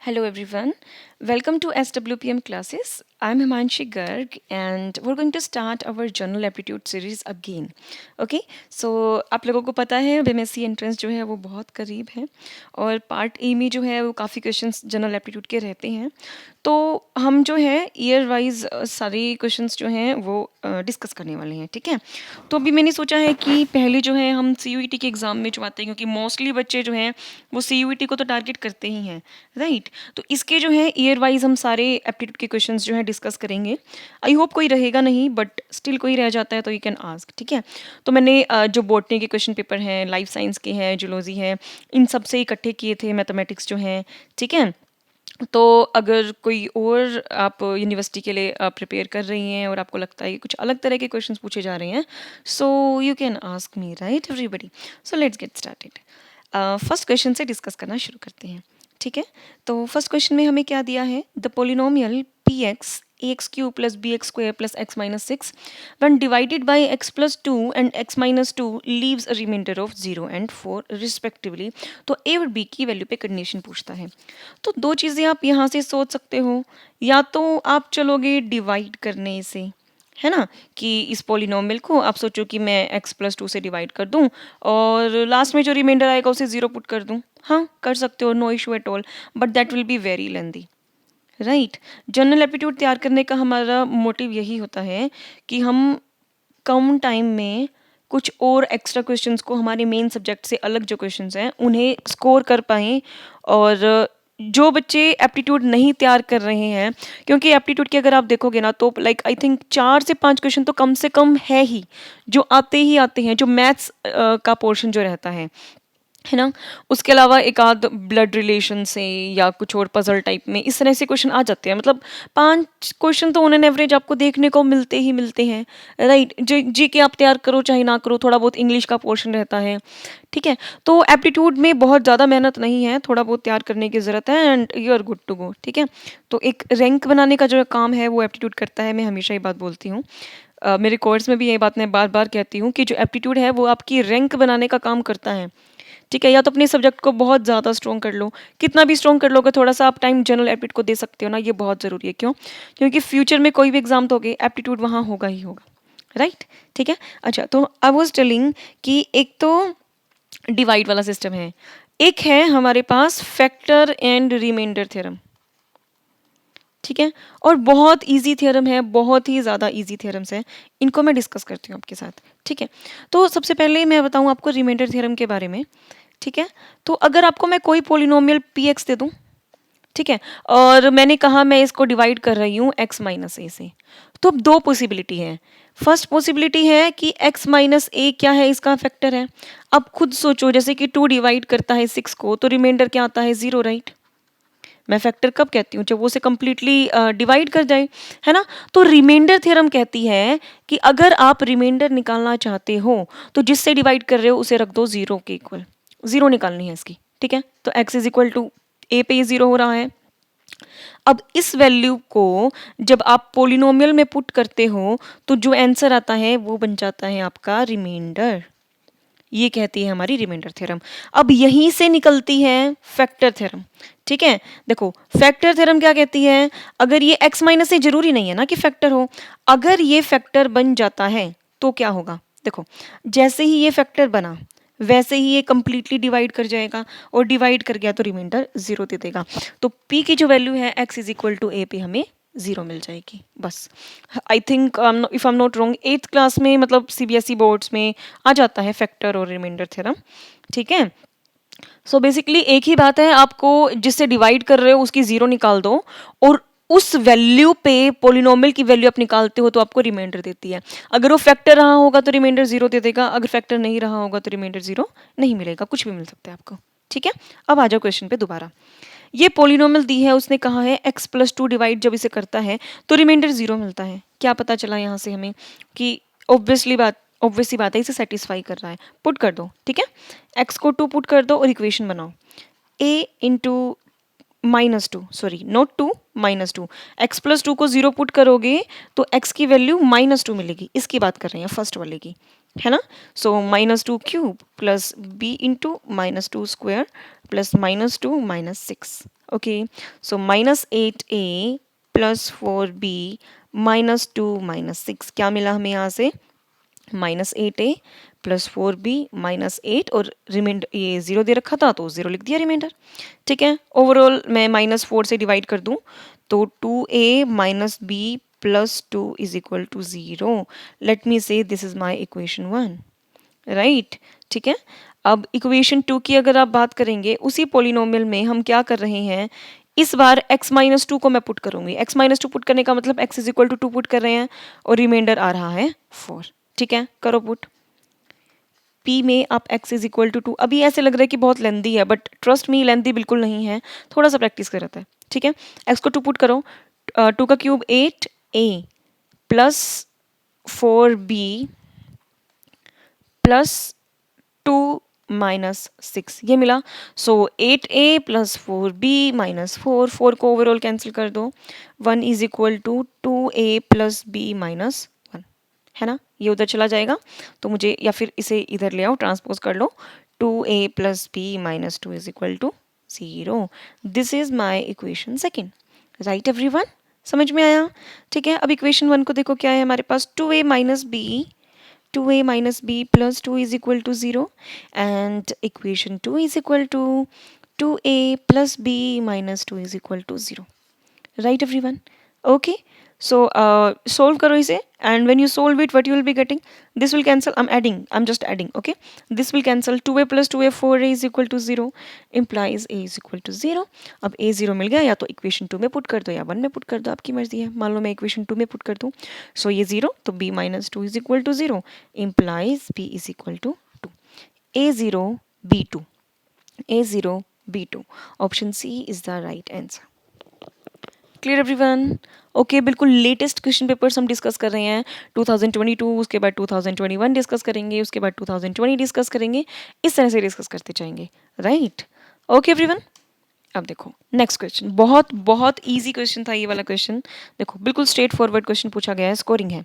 Hello everyone, welcome to SWPM classes. I'm Himanshi Garg and we're going to start our General Aptitude series again. Okay, so आप लोगों को पता है बीएमएससी entrance जो है वो बहुत करीब है और पार्ट ए में जो है वो काफ़ी क्वेश्चंस जनरल एप्टीट्यूड के रहते हैं। तो हम जो है ईयर वाइज सारे क्वेश्चंस जो हैं वो डिस्कस करने वाले हैं, ठीक है। तो अभी मैंने सोचा है कि पहले जो है हम सीयूईटी के एग्ज़ाम में जो आते हैं, क्योंकि मोस्टली बच्चे जो हैं वो सीयूईटी को तो टारगेट करते ही हैं, राइट। तो इसके जो है ईयर वाइज हम सारे एप्टीट्यूड के क्वेश्चंस जो है डिस्कस करेंगे। आई होप कोई रहेगा नहीं, बट स्टिल कोई रह जाता है तो यू कैन आस्क, ठीक है। तो मैंने जो बॉटनी के क्वेश्चन पेपर हैं, लाइफ साइंस के हैं, जूलॉजी है, इन सब से इकट्ठे किए थे, मैथमेटिक्स जो हैं, ठीक है। तो अगर कोई और आप यूनिवर्सिटी के लिए प्रिपेयर कर रही हैं और आपको लगता है कि कुछ अलग तरह के क्वेश्चंस पूछे जा रहे हैं, so you can ask me, right everybody. So let's get started. First question से डिस्कस करना शुरू करते हैं, ठीक है। तो फर्स्ट क्वेश्चन में हमें क्या दिया है, the polynomial P x ax cube plus bx square plus x minus 6 when divided by x plus 2 and x minus 2 leaves a remainder of 0 and 4 respectively। तो a और b की वैल्यू पे condition पूछता है। तो दो चीज़ें आप यहाँ से सोच सकते हो, या तो आप चलोगे डिवाइड करने से, है ना, कि इस पोलिनोमियल को आप सोचो कि मैं x प्लस 2 से डिवाइड कर दूं और लास्ट में जो रिमाइंडर आएगा उसे 0 पुट कर दूं। हाँ, कर सकते हो, no issue at all, but that will be very lengthy, right. General aptitude तैयार करने का हमारा मोटिव यही होता है कि हम कम टाइम में कुछ और एक्स्ट्रा क्वेश्चंस को, हमारे मेन सब्जेक्ट से अलग जो क्वेश्चंस हैं उन्हें स्कोर कर पाएँ। और जो बच्चे एप्टीट्यूड नहीं तैयार कर रहे हैं, क्योंकि एप्टीट्यूड की अगर आप देखोगे ना तो लाइक आई थिंक 4 से 5 क्वेश्चन तो कम से कम है ही जो आते ही आते हैं, जो मैथ्स का पोर्शन जो रहता है ना। उसके अलावा एक आध ब्लड रिलेशन से या कुछ और पजल टाइप में इस तरह से क्वेश्चन आ जाते हैं। मतलब 5 क्वेश्चन तो उन्हें एवरेज आपको देखने को मिलते ही मिलते हैं, राइट। जी के आप तैयार करो चाहे ना करो, थोड़ा बहुत इंग्लिश का पोर्शन रहता है, ठीक है। तो एप्टीट्यूड में बहुत ज़्यादा मेहनत नहीं है, थोड़ा बहुत तैयार करने की ज़रूरत है and you are good to go, ठीक है। तो एक रैंक बनाने का जो काम है वो एप्टीट्यूड करता है, मैं हमेशा ये बात बोलती हूँ। मेरे कोर्स में भी ये बात मैं बार बार कहती हूँ कि जो एप्टीट्यूड है वो आपकी रैंक बनाने का काम करता है, ठीक है। या तो अपने सब्जेक्ट को बहुत ज़्यादा स्ट्रॉन्ग कर लो, कितना भी स्ट्रॉन्ग कर लोगे, थोड़ा सा आप टाइम जनरल एप्टीट्यूड को दे सकते हो ना, ये बहुत ज़रूरी है। क्यों? क्योंकि फ्यूचर में कोई भी एग्जाम दोगे एप्टीट्यूड वहाँ होगा ही होगा, राइट, ठीक है। अच्छा, तो आई वाज टेलिंग कि एक तो डिवाइड वाला सिस्टम है, एक है हमारे पास फैक्टर एंड रिमाइंडर थ्योरम, ठीक है। और बहुत इजी थ्योरम है, बहुत ही ज़्यादा इजी थ्योरम्स हैं, इनको मैं डिस्कस करती हूँ आपके साथ, ठीक है। तो सबसे पहले मैं बताऊँ आपको रिमाइंडर थ्योरम के बारे में, ठीक है। तो अगर आपको मैं कोई पोलिनोमियल पी एक्स दे दूँ, ठीक है, और मैंने कहा मैं इसको डिवाइड कर रही हूँ x माइनस ए से, तो अब दो पॉसिबिलिटी है। फर्स्ट पॉसिबिलिटी है कि x माइनस ए क्या है, इसका फैक्टर है। अब खुद सोचो, जैसे कि 2 डिवाइड करता है 6 को तो रिमाइंडर क्या आता है, 0, राइट। मैं फैक्टर कब कहती हूँ, जब वो से कम्प्लीटली डिवाइड कर जाए, है ना। तो रिमाइंडर थ्योरम कहती है कि अगर आप रिमाइंडर निकालना चाहते हो तो जिससे डिवाइड कर रहे हो उसे रख दो 0 के इक्वल, 0 निकालनी है इसकी, ठीक है। तो x इज इक्वल टू ए पे 0 हो रहा है। अब इस वैल्यू को जब आप पोलिनोमियल में पुट करते हो तो जो आंसर आता है वो बन जाता है आपका रिमाइंडर। ये कहती है हमारी रिमाइंडर थ्योरम। अब यहीं से निकलती है फैक्टर थ्योरम, ठीक है। देखो फैक्टर थ्योरम क्या कहती है, अगर ये x माइनस से जरूरी नहीं है ना कि फैक्टर हो, अगर ये फैक्टर बन जाता है तो क्या होगा। देखो जैसे ही ये फैक्टर बना वैसे ही ये कंप्लीटली डिवाइड कर जाएगा, और डिवाइड कर गया तो रिमाइंडर 0 दे देगा। तो p की जो वैल्यू है x इज इक्वल टू ए पे हमें 0 मिल जाएगी, बस। I think if I am not wrong 8th class में, मतलब सीबीएसई बोर्ड्स में आ जाता है फैक्टर और रिमाइंडर थ्योरम, ठीक है। सो बेसिकली एक ही बात है, आपको जिससे डिवाइड कर रहे हो उसकी 0 निकाल दो और उस वैल्यू पे पोलिनोमियल की वैल्यू आप निकालते हो तो आपको रिमाइंडर देती है। अगर वो फैक्टर रहा होगा तो रिमाइंडर 0 दे देगा, अगर फैक्टर नहीं रहा होगा तो रिमाइंडर 0 नहीं मिलेगा, कुछ भी मिल सकता है आपको, ठीक है। अब आ जाओ क्वेश्चन पे दोबारा। ये पोलिनोमियल दी है, उसने कहा है x प्लस 2 डिवाइड जब इसे करता है तो रिमाइंडर 0 मिलता है। क्या पता चला यहाँ से हमें कि ऑब्वियसली बात है, इसे सेटिस्फाई कर रहा है, पुट कर दो, ठीक है। x को 2 पुट कर दो और इक्वेशन बनाओ, a into minus 2, sorry not 2, minus 2। X plus 2 को 0 पुट करोगे तो x की वैल्यू माइनस 2 मिलेगी, इसकी बात कर रहे हैं फर्स्ट वाले की, है ना। So minus 2 cube plus b into minus 2 square plus minus 2 minus 6, okay, so -8a plus 4b -2 -6 क्या मिला हमें यहाँ से? -8a प्लस 4b -8 और रिमाइंडर ये 0 दे रखा था तो 0 लिख दिया रिमाइंडर। ठीक है, ओवरऑल मैं -4 से डिवाइड कर दूं तो 2a -b plus 2 is equal to 0। Let me say this is my equation 1, right. ठीक है, अब इक्वेशन 2 की अगर आप बात करेंगे उसी पोलिनोमियल में हम क्या कर रहे हैं, इस बार x माइनस 2 को मैं पुट करूंगी। x माइनस 2 पुट करने का मतलब x is equal to 2 put कर रहे हैं और रिमाइंडर आ रहा है 4। ठीक है, करो पुट। p में आप x इज इक्वल टू 2, अभी ऐसे लग रहा है कि बहुत लेंदी है बट ट्रस्ट मी लेंदी बिल्कुल नहीं है, थोड़ा सा प्रैक्टिस कर रहता है। ठीक है, x को 2 पुट करो, 2 का cube 8a plus 4b plus 2 minus 6 ये मिला। सो 8a प्लस 4b माइनस 4 को ओवरऑल कैंसिल कर दो, 1 is equal to 2a plus b minus 1, है ना। ये उधर चला जाएगा तो मुझे, या फिर इसे इधर ले आओ, ट्रांसपोज कर लो, 2a plus b minus 2 is equal to 0। This is my equation second, right everyone, समझ में आया? ठीक है, अब इक्वेशन 1 को देखो क्या है हमारे पास, 2a minus b 2a minus b plus 2 is equal to 0, and equation 2 is equal to 2a plus b minus 2 is equal to 0, right everyone? Okay, so solve karo ise, and when you solve it what you will be getting, this will cancel, I'm just adding, okay, this will cancel, 2a plus 2a 4a is equal to 0 implies a is equal to 0। अब a 0 मिल गया, या तो equation 2 में put कर दो या 1 में put कर दो, आपकी मर्जी है। मान लो मैं इक्वेशन 2 में पुट कर दूं, सो ये 0 तो b minus 2 is equal to 0 implies b is equal to 2, a0 b2, a0 b2, option C is the right answer. Clear everyone? Okay, बिल्कुल लेटेस्ट क्वेश्चन पेपर्स हम डिस्कस कर रहे हैं, 2022, उसके बाद 2021 डिस्कस करेंगे, उसके बाद 2020 डिस्कस करेंगे, इस तरह से डिस्कस करते जाएंगे, राइट? ओके एवरीवन, अब देखो नेक्स्ट क्वेश्चन, बहुत बहुत इजी क्वेश्चन था ये वाला क्वेश्चन। देखो बिल्कुल स्ट्रेट फॉरवर्ड क्वेश्चन पूछा गया है, स्कोरिंग है।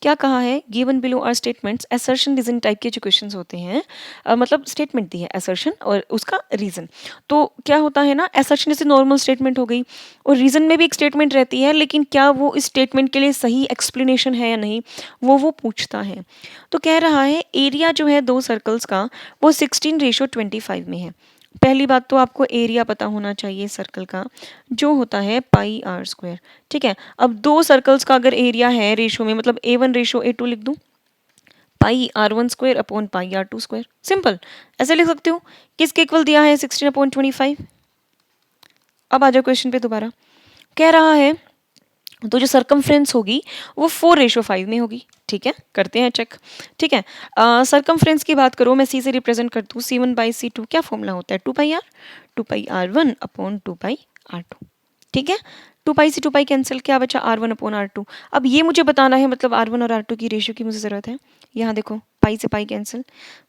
क्या कहा है, given below are statements, assertion reason type के जो क्वेश्चन होते हैं, मतलब स्टेटमेंट दी है असर्शन और उसका रीजन। तो क्या होता है ना, असर्शन जैसे नॉर्मल स्टेटमेंट हो गई और रीजन में भी एक स्टेटमेंट रहती है, लेकिन क्या वो इस स्टेटमेंट के लिए सही एक्सप्लेनेशन है या नहीं, वो पूछता है। तो कह रहा है एरिया जो है दो सर्कल्स का वो 16:25 में है। पहली बात तो आपको एरिया पता होना चाहिए सर्कल का, जो होता है पाई आर स्क्वायर। ठीक है, अब दो सर्कल्स का अगर एरिया है रेशो में, मतलब A1 रेशो A2 लिख दूं, पाई R1 square upon pi R2 square, simple ऐसे लिख सकती हूँ। किसके इक्वल दिया है, 16/25। अब आ जाओ क्वेश्चन पे दोबारा, कह रहा है तो जो सरकमफ्रेंस होगी वो 4:5 में होगी। ठीक है, करते हैं चेक। ठीक है, सरकमफ्रेंस की बात करो, मैं सी से रिप्रेजेंट कर दूँ, C1/C2 क्या फॉर्मूला होता है, 2πr1 अपॉन 2πr2। ठीक है, 2 पाई से 2 पाई कैंसिल, क्या बचा R1/R2। अब ये मुझे बताना है, मतलब R1 और R2 की रेशियो की मुझे ज़रूरत है। यहाँ देखो पाई से पाई कैंसिल,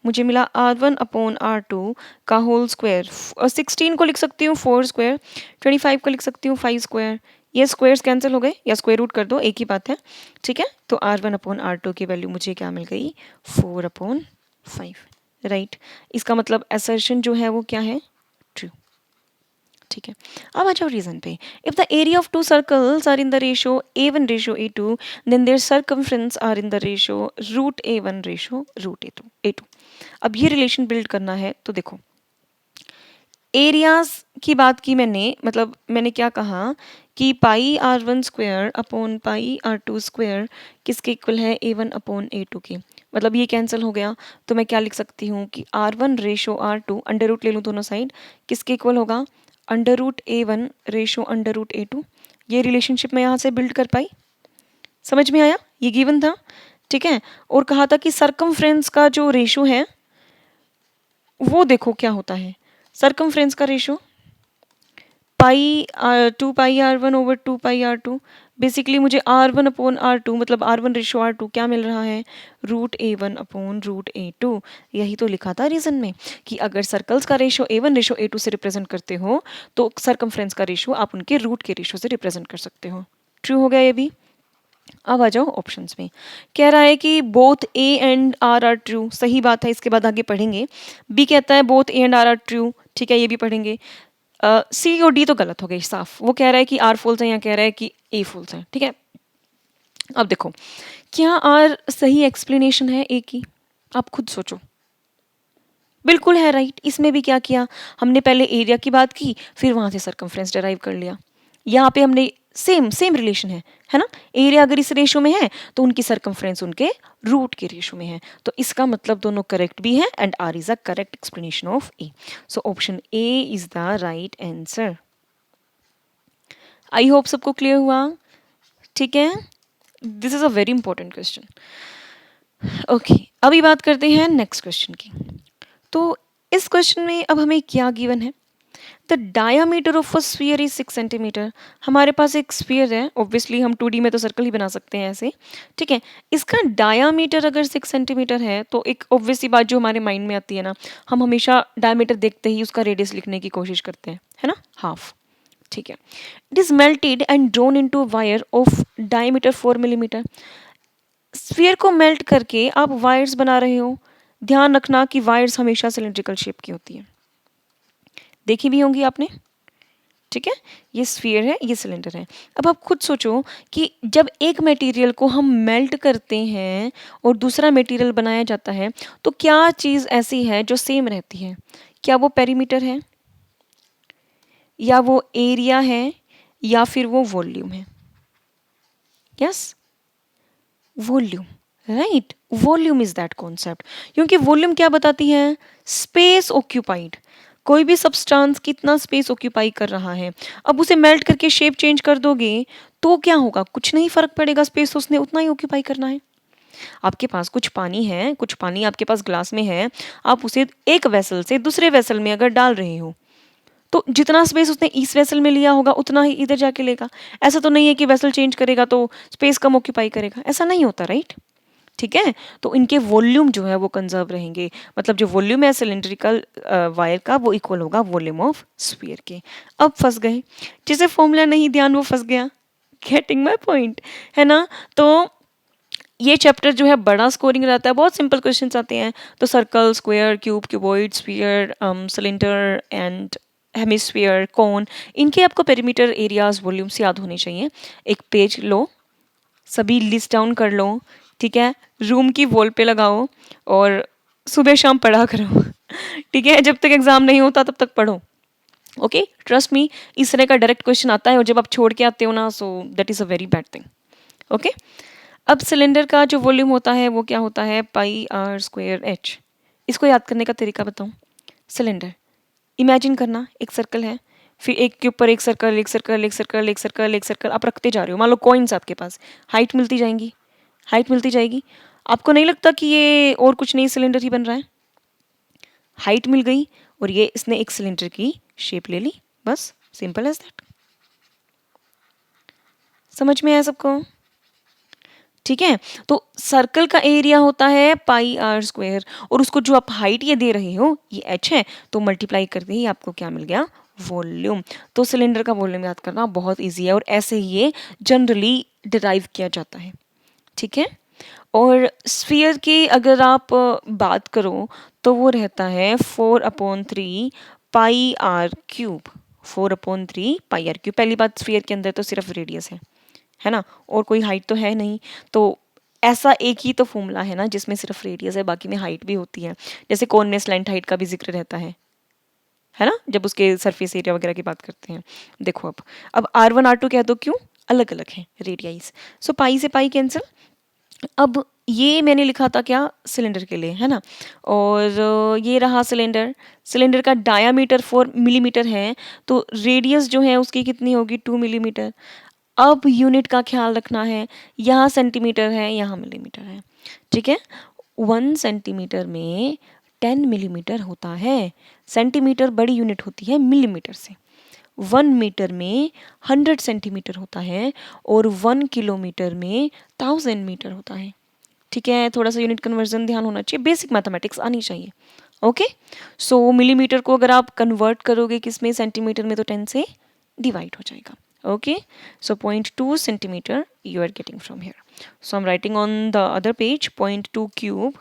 मुझे मिला R1/R2 का होल स्क्वायर, और 16 को लिख सकती हूँ 4 स्क्वायर, 25 को लिख सकती हूँ 5 स्क्वायर, ये स्क्वायर्स कैंसिल हो गए, या स्क्वायर रूट कर दो, एक ही बात है। ठीक है, तो R1/R2 की वैल्यू मुझे क्या मिल गई, 4/5, राइट। इसका मतलब असर्शन जो है वो क्या है, ट्रू। ठीक है, अब आ जाओ रीजन पे। If the area of two circles are in the ratio A1 ratio A2, then their circumference are in the ratio √A1 ratio √A2। अब ये रिलेशन बिल्ड करना है, तो देखो एरियाज की बात की मैंने, मतलब मैंने क्या कहा कि पाई R1 square upon pi R2 square किसके इक्वल है, A1/A2 के। मतलब ये कैंसिल हो गया, तो मैं क्या लिख सकती हूँ कि R1 ratio R2 under root ले लूँ दोनों साइड, किसके इक्वल होगा, √A1 रेशो √A2। ये रिलेशनशिप मैं यहाँ से बिल्ड कर पाई, समझ में आया, ये गिवन था। ठीक है, और कहा था कि सरकमफ्रेंस का जो रेशो है वो देखो क्या होता है, सरकमफ्रेंस का रेशो पाई 2πr1/2πr2, बेसिकली मुझे R1/R2 मतलब R1 रेशो R2 क्या मिल रहा है, √A1/√A2। यही तो लिखा था रीजन में कि अगर सर्कल्स का रेशो A1 रेशो A2 से रिप्रेजेंट करते हो तो सरकमफ्रेंस का रेशो आप उनके रूट के रेशो से रिप्रेजेंट कर सकते हो। ट्रू हो गया ये भी। अब आ जाओ ऑप्शंस में, कह रहा है कि both A and R are true, सही बात है, इसके बाद आगे पढ़ेंगे। बी कहता है both A and R are true, ठीक है, ये भी पढ़ेंगे। सी और डी तो गलत हो गई साफ, वो कह रहा है कि आर फॉल्स है, यहाँ कह रहा है कि ए फॉल्स है, ठीक है। अब देखो क्या आर सही एक्सप्लेनेशन है ए की, आप खुद सोचो। बिल्कुल है, राइट। इसमें भी क्या किया हमने, पहले एरिया की बात की, फिर वहां से सरकमफ्रेंस डिराइव कर लिया। यहाँ पे हमने सेम सेम रिलेशन है ना। एरिया अगर इस रेशो में है तो उनकी सरकमफ्रेंस उनके रूट के रेशो में है, तो इसका मतलब दोनों करेक्ट भी है and R is a correct explanation of A. So option A is the right answer. I hope सबको क्लियर हुआ, ठीक है। This is a very important question. Okay, अभी बात करते हैं नेक्स्ट क्वेश्चन की। तो इस क्वेश्चन में अब हमें क्या गिवन है, the diameter of a sphere is 6 centimetre. हमारे पास एक स्फीयर है, ऑब्वियसली हम 2D में तो सर्कल ही बना सकते हैं ऐसे, ठीक है। इसका डायामीटर अगर 6 सेंटीमीटर है तो एक ऑब्वियसली बात जो हमारे माइंड में आती है ना, हम हमेशा डायमीटर देखते ही उसका रेडियस लिखने की कोशिश करते हैं, है ना, हाफ, ठीक है। It is melted and drone into wire of diameter 4 millimetre. Sphere को मेल्ट करके आप वायर्स बना रहे हो, ध्यान रखना कि वायर्स हमेशा सिलिंड्रिकल शेप की होती है, देखी भी होंगी आपने, ठीक है। ये स्फीयर है, ये सिलेंडर है। अब आप खुद सोचो कि जब एक मटेरियल को हम मेल्ट करते हैं और दूसरा मटेरियल बनाया जाता है तो क्या चीज़ ऐसी है जो सेम रहती है, क्या वो पेरीमीटर है, या वो एरिया है, या फिर वो वॉल्यूम है। Yes, volume, right. Volume is that concept, क्योंकि वॉल्यूम क्या बताती है, स्पेस ऑक्यूपाइड। कोई भी सब्सटेंस कितना स्पेस ऑक्यूपाई कर रहा है। अब उसे मेल्ट करके शेप चेंज कर दोगे तो क्या होगा, कुछ नहीं फर्क पड़ेगा, स्पेस उसने उतना ही ऑक्यूपाई करना है। आपके पास कुछ पानी है, कुछ पानी आपके पास ग्लास में है, आप उसे एक वेसल से दूसरे वेसल में अगर डाल रहे हो तो जितना स्पेस उसने इस वेसल में लिया होगा उतना ही इधर जाके लेगा। ऐसा तो नहीं है कि वेसल चेंज करेगा तो स्पेस कम ऑक्यूपाई करेगा, ऐसा नहीं होता, राइट, ठीक है। तो इनके वॉल्यूम जो है वो कंजर्व रहेंगे, मतलब जो वॉल्यूम है सिलिंड्रिकल वायर का वो इक्वल होगा वॉल्यूम ऑफ स्फीयर के। अब फंस गए, जिसे फॉर्मूला नहीं ध्यान वो फंस गया, गेटिंग माय पॉइंट, है ना। तो ये चैप्टर जो है बड़ा स्कोरिंग रहता है, बहुत सिंपल क्वेश्चंस आते हैं। तो circle, square, cube, cuboid, sphere, cylinder and hemisphere, cone, इनके आपको पेरीमीटर, एरियाज, वॉल्यूम्स याद होने चाहिए। एक पेज लो, सभी लिस्ट डाउन कर लो, ठीक है, रूम की वॉल पे लगाओ और सुबह शाम पढ़ा करो ठीक है, जब तक एग्जाम नहीं होता तब तक पढ़ो, ओके, ट्रस्ट मी। इस तरह का डायरेक्ट क्वेश्चन आता है और जब आप छोड़ के आते हो ना, so that is a very bad thing, okay. अब सिलेंडर का जो वॉल्यूम होता है वो क्या होता है, पाई आर स्क्वायर एच। इसको याद करने का तरीका बताऊँ। सिलेंडर इमेजिन करना, एक सर्कल है, फिर एक के ऊपर एक सर्कल, एक सर्कल, एक सर्कल, एक सर्कल, एक सर्कल आप रखते जा रहे हो। मान लो कॉइन्स आपके पास, हाइट मिलती जाएंगी, हाइट मिलती जाएगी। आपको नहीं लगता कि ये और कुछ नहीं सिलेंडर ही बन रहा है, हाइट मिल गई और ये इसने एक सिलेंडर की शेप ले ली, बस सिंपल एज दैट। समझ में आया सबको, ठीक है। तो सर्कल का एरिया होता है पाई आर स्क्वायर, और उसको जो आप हाइट ये दे रहे हो ये एच है, तो मल्टीप्लाई करते ही आपको क्या मिल गया, वॉल्यूम। तो सिलेंडर का वॉल्यूम याद करना बहुत इजी है और ऐसे ही ये जनरली डिराइव किया जाता है, ठीक है। और स्फीयर की अगर आप बात करो तो वो रहता है 4/3 pi r cube, 4/3 pi r cube. पहली बात, स्फीयर के अंदर तो सिर्फ रेडियस है ना, और कोई हाइट तो है नहीं, तो ऐसा एक ही तो फॉर्मूला है ना जिसमें सिर्फ रेडियस है, बाकी में हाइट भी होती है। जैसे कोन में स्लैंट हाइट का भी जिक्र रहता है ना, जब उसके सरफेस एरिया वगैरह की बात करते हैं। देखो अब R1 R2 कह दो, क्यों, अलग अलग है रेडियाइज, सो पाई से पाई कैंसिल। अब ये मैंने लिखा था क्या, सिलेंडर के लिए, है ना, और ये रहा सिलेंडर। सिलेंडर का डायामीटर 4 मिलीमीटर है, तो रेडियस जो है उसकी कितनी होगी, 2 मिलीमीटर। अब यूनिट का ख्याल रखना है, यहाँ सेंटीमीटर है, यहाँ मिलीमीटर है, ठीक है। 1 सेंटीमीटर में 10 मिलीमीटर होता है, सेंटीमीटर बड़ी यूनिट होती है मिलीमीटर से। 1 मीटर में 100 सेंटीमीटर होता है और 1 किलोमीटर में 1000 मीटर होता है, ठीक है। थोड़ा सा यूनिट कन्वर्जन ध्यान होना चाहिए, बेसिक मैथमेटिक्स आनी चाहिए, ओके। सो मिलीमीटर को अगर आप कन्वर्ट करोगे किस में, सेंटीमीटर में, तो 10 से डिवाइड हो जाएगा, okay. So 0.2 centimeter you are getting from here. So I'm writing on the other page 0.2 cube,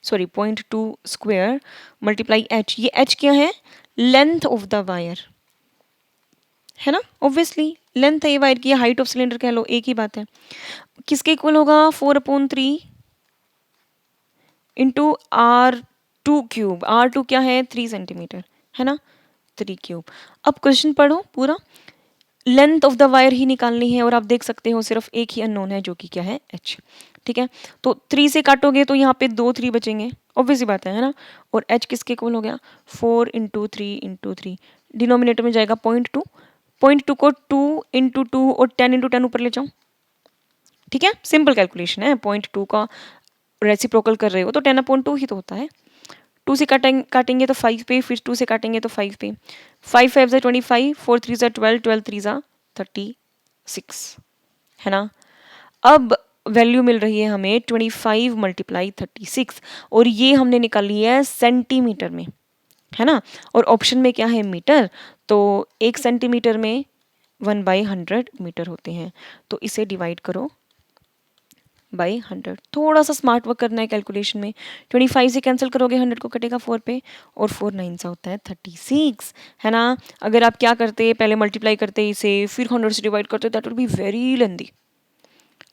sorry 0.2 square multiply h। ये h क्या है, लेंथ ऑफ द वायर, है ना, ऑब्वियसली लेंथ है ये वायर की, हाइट ऑफ सिलेंडर कह लो, एक ही बात है। किसके इक्वल होगा, 4/3 इंटू R2 क्यूब। R2 क्या है, 3 सेंटीमीटर, है ना, 3 क्यूब। अब क्वेश्चन पढ़ो पूरा, लेंथ ऑफ द वायर ही निकालनी है और आप देख सकते हो सिर्फ एक ही अननोन है जो कि क्या है, h। ठीक है, तो 3 से काटोगे तो यहाँ पे 2 3 बचेंगे, ऑब्वियस ही बात है ना। और h किसके इक्वल हो गया, 4 × 3 × 3, डिनोमिनेटर में जाएगा 0.2, 0.2 को 2 × 2 और 10 × 10 ऊपर ले जाओ। ठीक है, सिंपल कैलकुलेशन है, 0.2 का रेसिप्रोकल कर रहे हो तो 10/2 ही तो होता है। 2 से काटेंगे तो 5 पे, फिर 2 से काटेंगे तो 5 पे, 5 5 ज़ा 25, 4 3 ज़ा 12, 12 3 ज़ा 36, है ना। अब वैल्यू मिल रही है हमें 25 × 36 और ये हमने निकाली है सेंटीमीटर में, है ना। और ऑप्शन में क्या है, मीटर, तो 1 सेंटीमीटर में 1/100 मीटर होते हैं, तो इसे डिवाइड करो बाई 100। थोड़ा सा स्मार्ट वर्क करना है कैलकुलेशन में, 25 से कैंसिल करोगे 100 को कटेगा 4 पे, और 4 9 सा होता है 36, है ना। अगर आप क्या करते, पहले मल्टीप्लाई करते इसे, फिर 100 से डिवाइड करते, that will be very lengthy.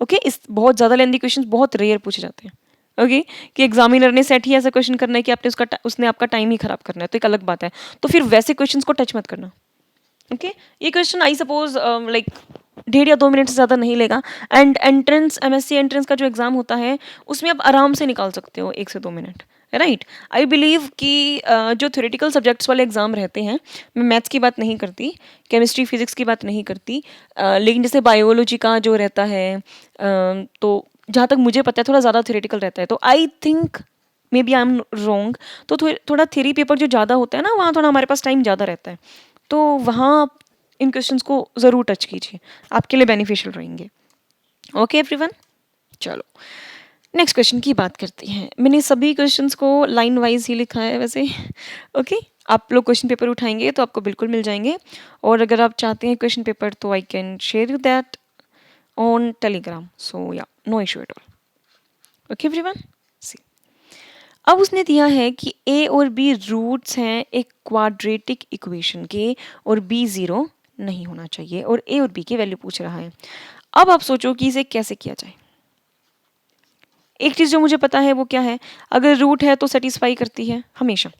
Okay, इस बहुत ज़्यादा लेंदी क्वेश्चन बहुत रेयर पूछे जाते हैं। ओके कि एग्जामिनर ने सेट ही ऐसा क्वेश्चन करना है कि आपने उसने आपका टाइम ही खराब करना है, तो एक अलग बात है, तो फिर वैसे क्वेश्चन को टच मत करना। ओके, ये क्वेश्चन आई सपोज लाइक 1.5 या 2 मिनट से ज़्यादा नहीं लेगा, एंड एंट्रेंस एमएससी एंट्रेंस का जो एग्ज़ाम होता है उसमें आप आराम से निकाल सकते हो 1 से 2 मिनट, राइट। आई बिलीव कि जो थ्योरेटिकल सब्जेक्ट्स वाले एग्ज़ाम रहते हैं, मैं मैथ्स की बात नहीं करती, केमिस्ट्री फिजिक्स की बात नहीं करती, लेकिन जैसे बायोलॉजी का जो रहता है, तो जहाँ तक मुझे पता है थोड़ा ज़्यादा थ्योरेटिकल रहता है, तो I think maybe I am wrong, तो थोड़ा थ्योरी पेपर जो ज़्यादा होता है ना, वहाँ थोड़ा हमारे पास टाइम ज़्यादा रहता है, तो वहाँ आप इन क्वेश्चंस को ज़रूर टच कीजिए, आपके लिए बेनिफिशियल रहेंगे। ओके एवरीवन, चलो नेक्स्ट क्वेश्चन की बात करते हैं। मैंने सभी क्वेश्चंस को लाइन वाइज ही लिखा है वैसे। ओके, आप लोग क्वेश्चन पेपर उठाएंगे तो आपको बिल्कुल मिल जाएंगे, और अगर आप चाहते हैं क्वेश्चन पेपर तो I can share you that on Telegram, so yeah no issue at all. Okay everyone, see अब उसने दिया है कि a और b रूट्स हैं एक क्वाड्रेटिक इक्वेशन के, और b 0 नहीं होना चाहिए, और a और b की वैल्यू पूछ रहा है। अब आप सोचो कि इसे कैसे किया जाए। एक चीज़ जो मुझे पता है वो क्या है, अगर रूट है तो सेटिस्फाई करती है हमेशा,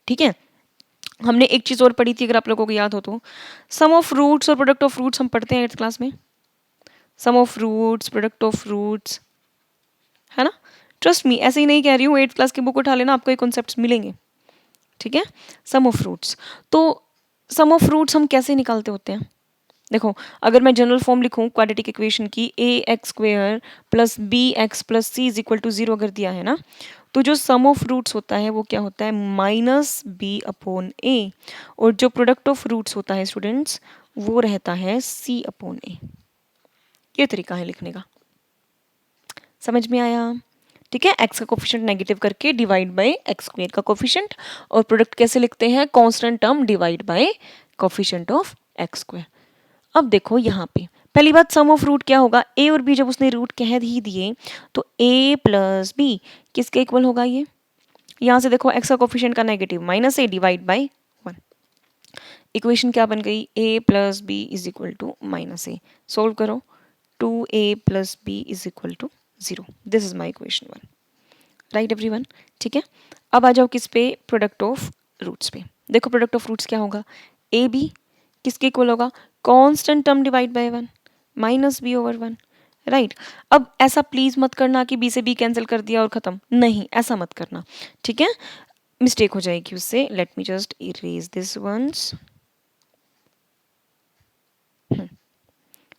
ठीक है। हमने एक चीज़ और पढ़ी थी, अगर आप लोगों को याद हो तो, सम ऑफ रूट्स और प्रोडक्ट ऑफ रूट्स हम पढ़ते हैं 8th क्लास में, sum of roots, product of roots, है ना। ट्रस्ट मी, ऐसे ही नहीं कह रही हूँ, 8th क्लास की बुक उठा लेना, आपको ये कॉन्सेप्ट्स मिलेंगे, ठीक है। सम ऑफ रूट्स, तो सम ऑफ रूट्स हम कैसे निकालते होते हैं, देखो अगर मैं जनरल फॉर्म लिखूं क्वाड्रेटिक इक्वेशन की, ax² plus bx plus c is equal to 0 अगर दिया है ना, तो जो सम ऑफ रूट्स होता है वो क्या होता है, -b/a, और जो प्रोडक्ट ऑफ रूट्स होता है स्टूडेंट्स वो रहता है c/a। ये तरीका है लिखने का, समझ में आया, ठीक है। x का कोफिशिएंट नेगेटिव करके डिवाइड बाय x² का कोफिशिएंट, और प्रोडक्ट कैसे लिखते हैं, constant term divide by coefficient of x²। अब देखो यहाँ पे पहली बात, सम ऑफ रूट क्या होगा, a और b जब उसने रूट कह ही दिए तो a प्लस b किसके इक्वल होगा, ये यहाँ से देखो x का कोफिशिएंट का negative -a divide by 1, equation क्या बन गई, a plus B is equal to -a। Solve करो, 2a plus B is equal to 0, this is my equation 1, right everyone, ठीक है। अब आ जाओ किस पे, प्रोडक्ट ऑफ रूट्स पे। देखो प्रोडक्ट ऑफ रूट्स क्या होगा, ए बी किसके इक्वल होगा, constant term divide by 1 -b/1, right. अब ऐसा प्लीज मत करना कि b से b कैंसिल कर दिया और खत्म, नहीं ऐसा मत करना, ठीक है, मिस्टेक हो जाएगी उससे। Let me just erase this once,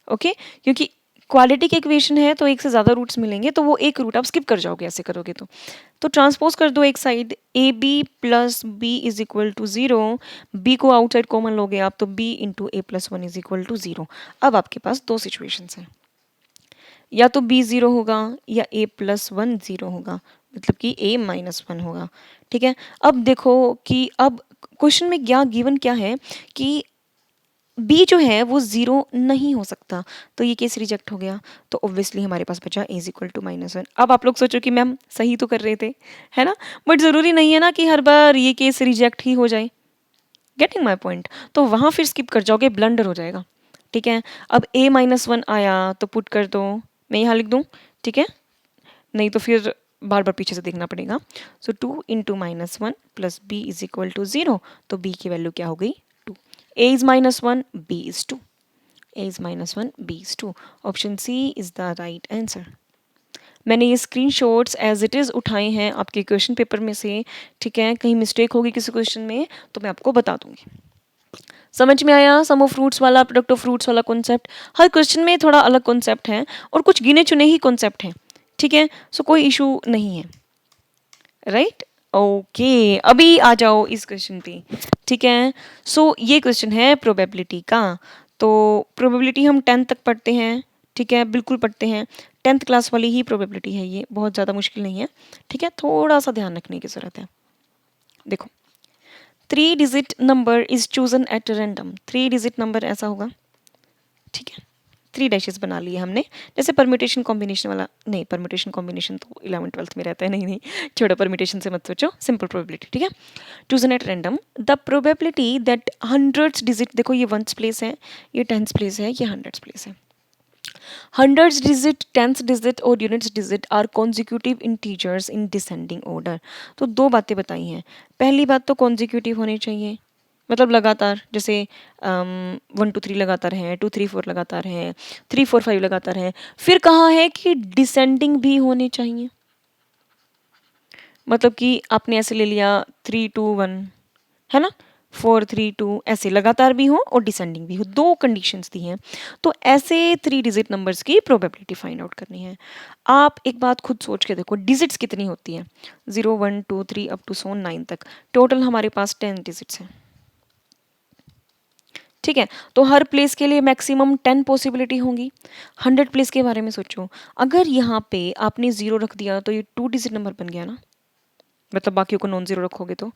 okay, क्योंकि क्वालिटी की इक्वेशन है तो एक से ज़्यादा रूट्स मिलेंगे, तो वो एक रूट आप स्किप कर जाओगे ऐसे करोगे तो ट्रांसपोज कर दो एक side, A B plus B is equal to 0, B को आउटसाइड कॉमन लोगे आप तो b into A plus 1 is equal to 0। अब आपके पास दो सिचुएशंस हैं, या तो b 0 होगा या a प्लस 1 0 होगा, मतलब कि a -1 होगा, ठीक है। अब देखो कि अब क्वेश्चन में क्या गिवन क्या है कि b जो है वो 0 नहीं हो सकता, तो ये केस रिजेक्ट हो गया, तो ऑब्वियसली हमारे पास बचा a इज इक्वल टू -1। अब आप लोग सोचो कि मैम सही तो कर रहे थे, है ना, बट ज़रूरी नहीं है ना कि हर बार ये केस रिजेक्ट ही हो जाए, गेटिंग माई पॉइंट। तो वहाँ फिर स्किप कर जाओगे, ब्लंडर हो जाएगा। ठीक है, अब a-1 आया तो पुट कर दो, मैं यहाँ लिख दूँ, ठीक है, नहीं तो फिर बार बार पीछे से देखना पड़ेगा। So 2 into -1 plus b is equal to 0, तो b की वैल्यू क्या हो गई 2। a is -1, b is 2, a is -1, b is 2। Option C is the right answer. मैंने ये स्क्रीनशॉट्स एज इट इज़ उठाए हैं आपके क्वेश्चन पेपर में से, ठीक है, कहीं मिस्टेक होगी किसी क्वेश्चन में तो मैं आपको बता दूंगी। समझ में आया सम ऑफ फ्रूट्स वाला, प्रोडक्ट ऑफ फ्रूट्स वाला कॉन्सेप्ट? हर क्वेश्चन में थोड़ा अलग कॉन्सेप्ट है और कुछ गिने चुने ही कॉन्सेप्ट हैं, ठीक है, सो कोई इशू नहीं है, राइट? ओके, अभी आ जाओ इस क्वेश्चन पे, ठीक है। सो ये क्वेश्चन है प्रोबेबिलिटी का। तो प्रोबेबिलिटी हम 10th तक पढ़ते हैं, ठीक है, बिल्कुल पढ़ते हैं, 10th क्लास वाली ही प्रोबेबिलिटी है ये, बहुत ज़्यादा मुश्किल नहीं है, ठीक है, थोड़ा सा ध्यान रखने की ज़रूरत है। देखो, 3 digit number is chosen at random, 3 digit number ऐसा होगा, ठीक है, 3 डैशेस बना लिए हमने, जैसे परम्यूटेशन कॉम्बिनेशन वाला, नहीं परम्यूटेशन कॉम्बिनेशन तो 11th-12th में रहता है, नहीं नहीं छोड़ो, परम्यूटेशन से मत सोचो, सिंपल प्रोबेबिलिटी, ठीक है। Chosen at random the probability that hundreds digit, देखो ये 1th प्लेस है, ये 10th प्लेस है, ये 100th प्लेस है। हंड्रेड्स डिजिट, 10th डिजिट और units digit are consecutive integers in descending order. तो दो बातें बताई हैं। पहली बात तो कॉन्जिक्यूटिव होने चाहिए, मतलब लगातार, जैसे 1 2 3 लगातार हैं, 2 3 4 लगातार हैं, 3 4 5 लगातार हैं। फिर कहा है कि डिसेंडिंग भी होने चाहिए, मतलब कि आपने ऐसे ले लिया 3 2 1, है ना, 4 3 2, ऐसे लगातार भी हो और डिसेंडिंग भी हो, दो कंडीशंस दी हैं। तो ऐसे 3 डिजिट नंबर्स की प्रोबेबिलिटी फाइंड आउट करनी है। आप एक बात खुद सोच के देखो, डिजिट्स कितनी होती हैं? 0 1 2 3 अप टू सो 9 तक, टोटल हमारे पास 10 डिजिट्स हैं, ठीक है। तो हर प्लेस के लिए मैक्सिमम 10 पॉसिबिलिटी होंगी। 100 प्लेस के बारे में सोचो, अगर यहाँ पे आपने 0 रख दिया तो ये 2 डिजिट नंबर बन गया ना, मतलब बाकियों को नॉन जीरो रखोगे तो,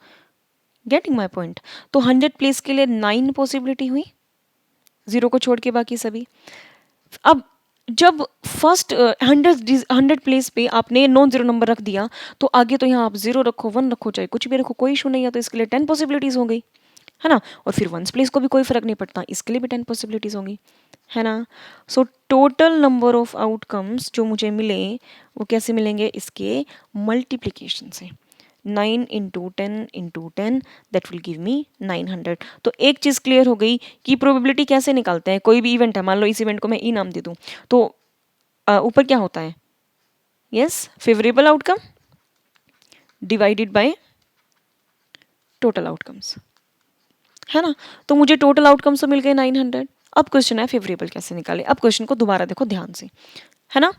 गेटिंग माई पॉइंट। तो 100 प्लेस के लिए 9 पॉसिबिलिटी हुई, 0 को छोड़ के बाकी सभी। अब जब फर्स्ट 100 प्लेस पे आपने नॉन जीरो नंबर रख दिया, तो आगे तो यहाँ आप 0 रखो, 1 रखो, चाहे कुछ भी रखो, कोई इशू नहीं है, तो इसके लिए 10 पॉसिबिलिटीज हो गई, है ना। और फिर 1st प्लेस को भी कोई फर्क नहीं पड़ता, इसके लिए भी 10 पॉसिबिलिटीज होंगी, है ना। So total number of outcomes जो मुझे मिले वो कैसे मिलेंगे? इसके मल्टीप्लीकेशन से। 9 into 10 that will give me 900। तो एक चीज़ क्लियर हो गई कि प्रोबेबिलिटी कैसे निकालते हैं। कोई भी इवेंट है, मान लो इस इवेंट को मैं ई नाम दे दूँ, तो ऊपर क्या होता है? Yes, favourable outcome divided by total outcomes, है ना। तो मुझे टोटल आउटकम्स तो मिल गए 900। अब क्वेश्चन है फेवरेबल कैसे निकाले। अब क्वेश्चन को दोबारा देखो ध्यान से, है ना।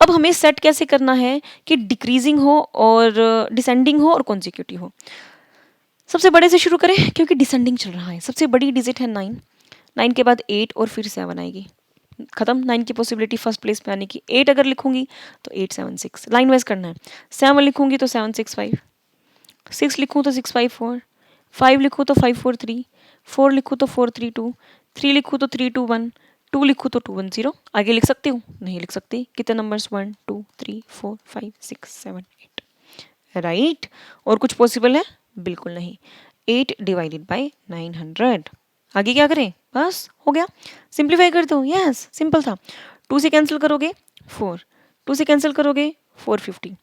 अब हमें सेट कैसे करना है कि डिक्रीजिंग हो और डिसेंडिंग हो और कॉन्जिक्यूटिव हो। सबसे बड़े से शुरू करें क्योंकि डिसेंडिंग चल रहा है। सबसे बड़ी डिजिट है 9, 9 के बाद 8 और फिर 7 आएगी, खत्म। 9 की पॉसिबिलिटी फर्स्ट प्लेस पे आने की। 8 अगर लिखूंगी तो 8 7 6, लाइन वाइज करना है। 7 लिखूंगी तो 7 6 5, 6 लिखूँ तो 6 5 4, 5 लिखूँ तो 5 4 3, 4 लिखूँ तो 4 3 2, 3 लिखूँ तो 3 2 1, 2 लिखूँ तो 2 1 0। आगे लिख सकती हूँ? नहीं लिख सकती। कितने नंबर्स? 1 2 3 4 5 6 7 8, राइट। और कुछ पॉसिबल है? बिल्कुल नहीं। 8 डिवाइडेड बाय 900। आगे क्या करें? बस हो गया, सिंप्लीफाई कर दो। यस, सिंपल था। 2 से कैंसिल करोगे 4, 2 से कैंसिल करोगे 450,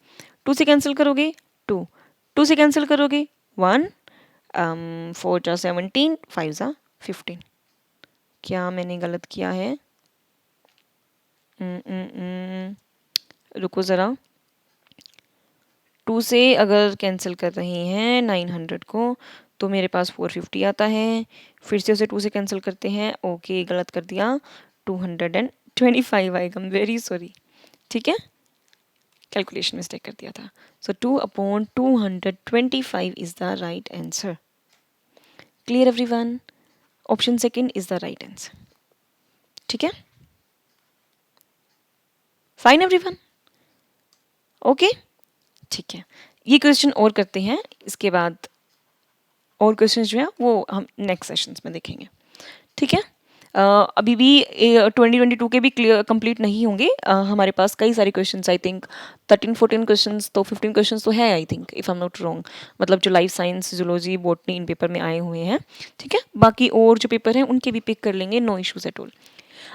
2 से कैंसिल करोगे 2, 2 से कैंसिल करोगे 1, 4 जा 17, 5 जा 15। क्या मैंने गलत किया है? रुको ज़रा। 2 से अगर कैंसिल कर रहे हैं 900 को तो मेरे पास 450 आता है। फिर से उसे 2 से कैंसिल करते हैं, ओके गलत कर दिया, 225 आएगा। वेरी सॉरी, ठीक है, कैलकुलेशन मिस्टेक कर दिया था। सो 2/225 is the right answer. Clear everyone? Option second is the right answer, ठीक है, फाइन एवरीवन, ओके, ठीक है। ये क्वेश्चन और करते हैं, इसके बाद और क्वेश्चंस जो है वो हम नेक्स्ट सेशंस में देखेंगे, ठीक है। अभी भी 2022 के भी क्लियर कंप्लीट नहीं होंगे। हमारे पास कई सारे क्वेश्चंस, आई थिंक 13-14 क्वेश्चंस, तो 15 क्वेश्चंस तो है I think, if I am not wrong. मतलब जो लाइफ साइंस, जूलॉजी, बॉटनी इन पेपर में आए हुए हैं, ठीक है। बाकी और जो पेपर हैं उनके भी पिक कर लेंगे, नो इश्यूज एट ऑल।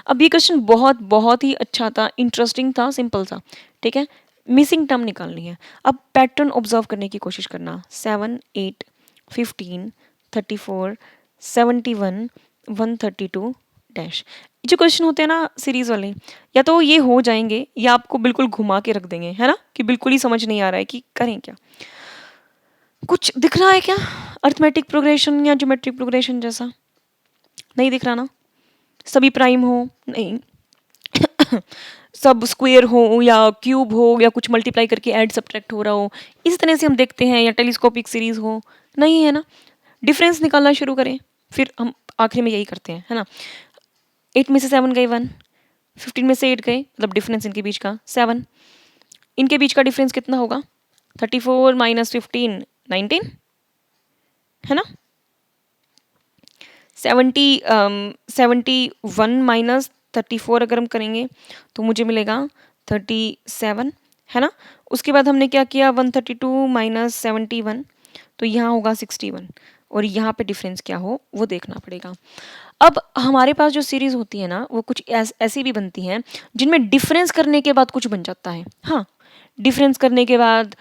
अब ये क्वेश्चन बहुत बहुत ही अच्छा था, इंटरेस्टिंग था, सिंपल था, ठीक है। मिसिंग टर्म निकालनी है। अब पैटर्न ऑब्जर्व करने की कोशिश करना। 7, 8, 15, 34, 71, 132 डैश। जो क्वेश्चन होते हैं ना सीरीज वाले, या तो ये हो जाएंगे या आपको बिल्कुल घुमा के रख देंगे, है ना, कि बिल्कुल ही समझ नहीं आ रहा है कि करें क्या। कुछ दिख रहा है क्या अर्थमेटिक प्रोग्रेशन या ज्योमेट्रिक प्रोग्रेशन जैसा? नहीं दिख रहा ना? सभी प्राइम हो? नहीं। सब स्क्वायर हो या क्यूब हो या कुछ मल्टीप्लाई करके ऐड सब्ट्रैक्ट हो रहा हो, इस तरह से हम देखते हैं, या टेलीस्कोपिक सीरीज हो, नहीं है ना। डिफरेंस निकालना शुरू करें, फिर हम आखिर में यही करते हैं, है ना। 8 में से 7 गए 1, 15 में से 8 गए, मतलब डिफरेंस इनके बीच का 7। इनके बीच का डिफरेंस कितना होगा? 34 माइनस 15, 19, है ना। 71 माइनस 34 अगर हम करेंगे तो मुझे मिलेगा 37, है ना। उसके बाद हमने क्या किया, 132 माइनस 71, तो यहाँ होगा 61, और यहाँ पे डिफरेंस क्या हो वो देखना पड़ेगा। अब हमारे पास जो सीरीज होती है ना, वो कुछ ऐसी भी बनती हैं जिनमें डिफरेंस करने के बाद कुछ बन जाता है। हाँ, डिफरेंस करने के बाद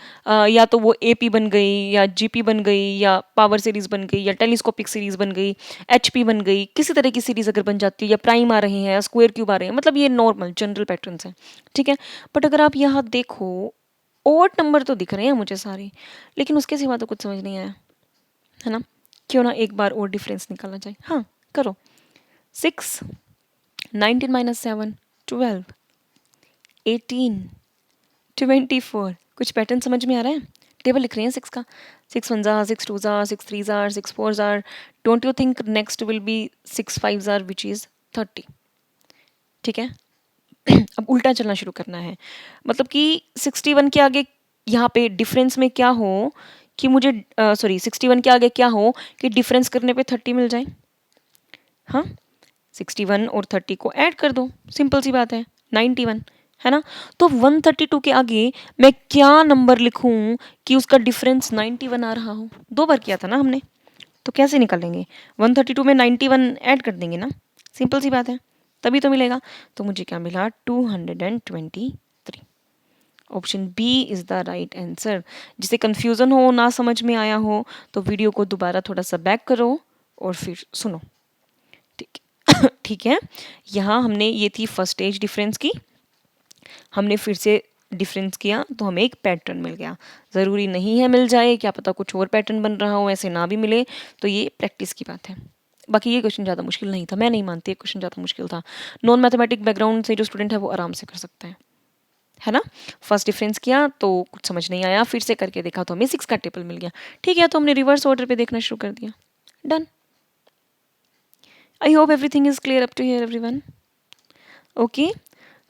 या तो वो एपी बन गई, या जीपी बन गई, या पावर सीरीज बन गई, या टेलीस्कोपिक सीरीज बन गई, एचपी बन गई, किसी तरह की सीरीज अगर बन जाती है, या प्राइम आ रहे हैं या स्क्वायर क्यूब आ रहे हैं, मतलब ये नॉर्मल जनरल पैटर्न्स हैं, ठीक है। बट अगर आप यहाँ देखो, ओड नंबर तो दिख रहे हैं मुझे सारे, लेकिन उसके सिवा तो कुछ समझ नहीं आया, है ना। क्यों ना एक बार और डिफरेंस निकाला जाए। हाँ, करो। 6, 19 माइनस 7, 12, 18, 24। कुछ पैटर्न समझ में आ रहा है? टेबल लिख रहे हैं 6 का। 6 1 jar, 6 2 jar, 6 3 jar, 6 4 jar. Don't you think next will be 6 5 jar which is 30, ठीक है। अब उल्टा चलना शुरू करना है, मतलब कि 61 के आगे यहाँ पे डिफरेंस में क्या हो कि मुझे, सॉरी, 61 के आगे क्या हो कि डिफरेंस करने पे 30 मिल जाए। हाँ, 61 और 30 को ऐड कर दो, सिंपल सी बात है, 91, है ना। तो 132 के आगे मैं क्या नंबर लिखूं कि उसका डिफरेंस 91 आ रहा हो? 2 बार किया था ना हमने, तो कैसे निकालेंगे? 132 में 91 ऐड कर देंगे ना, सिंपल सी बात है, तभी तो मिलेगा। तो मुझे क्या मिला? 223। Option B is the right answer. जिसे कन्फ्यूज़न हो, ना समझ में आया हो, तो वीडियो को दोबारा थोड़ा सा बैक करो और फिर सुनो, ठीक ठीक है। यहाँ हमने, ये थी फर्स्ट स्टेज डिफरेंस की, हमने फिर से डिफरेंस किया तो हमें एक पैटर्न मिल गया। ज़रूरी नहीं है मिल जाए, क्या पता कुछ और पैटर्न बन रहा हो, ऐसे ना भी मिले, तो ये प्रैक्टिस की बात है। बाकी ये क्वेश्चन ज़्यादा मुश्किल नहीं था, मैं नहीं मानती ये क्वेश्चन ज़्यादा मुश्किल था। नॉन मैथमेटिक बैकग्राउंड से जो स्टूडेंट है वो आराम से कर सकता है ना। फर्स्ट डिफरेंस किया तो कुछ समझ नहीं आया, फिर से करके देखा तो हमें 6 का टेबल मिल गया, ठीक है। तो हमने रिवर्स ऑर्डर पे देखना शुरू कर दिया, done. I hope everything is clear up to here everyone. Okay,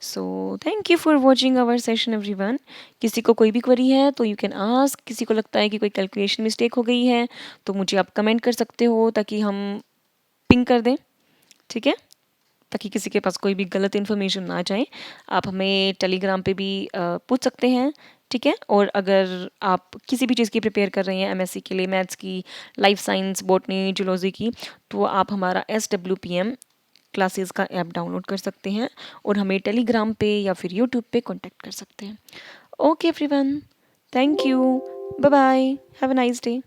so thank you for watching our session everyone. किसी को कोई भी क्वेरी है तो यू कैन आस्क, किसी को लगता है कि कोई कैलकुलेशन मिस्टेक हो गई है तो मुझे आप कमेंट कर सकते हो, ताकि हम पिंग कर दें, ठीक है, ताकि किसी के पास कोई भी गलत इन्फॉर्मेशन ना जाए। आप हमें टेलीग्राम पे भी पूछ सकते हैं, ठीक है। और अगर आप किसी भी चीज़ की प्रिपेयर कर रहे हैं, एमएससी के लिए, मैथ्स की, लाइफ साइंस, बॉटनी, जूलॉजी की, तो आप हमारा SWPM क्लासेस का ऐप डाउनलोड कर सकते हैं और हमें टेलीग्राम पे या फिर यूट्यूब पे कांटेक्ट कर सकते हैं। Okay everyone, thank you, bye bye, have a nice day.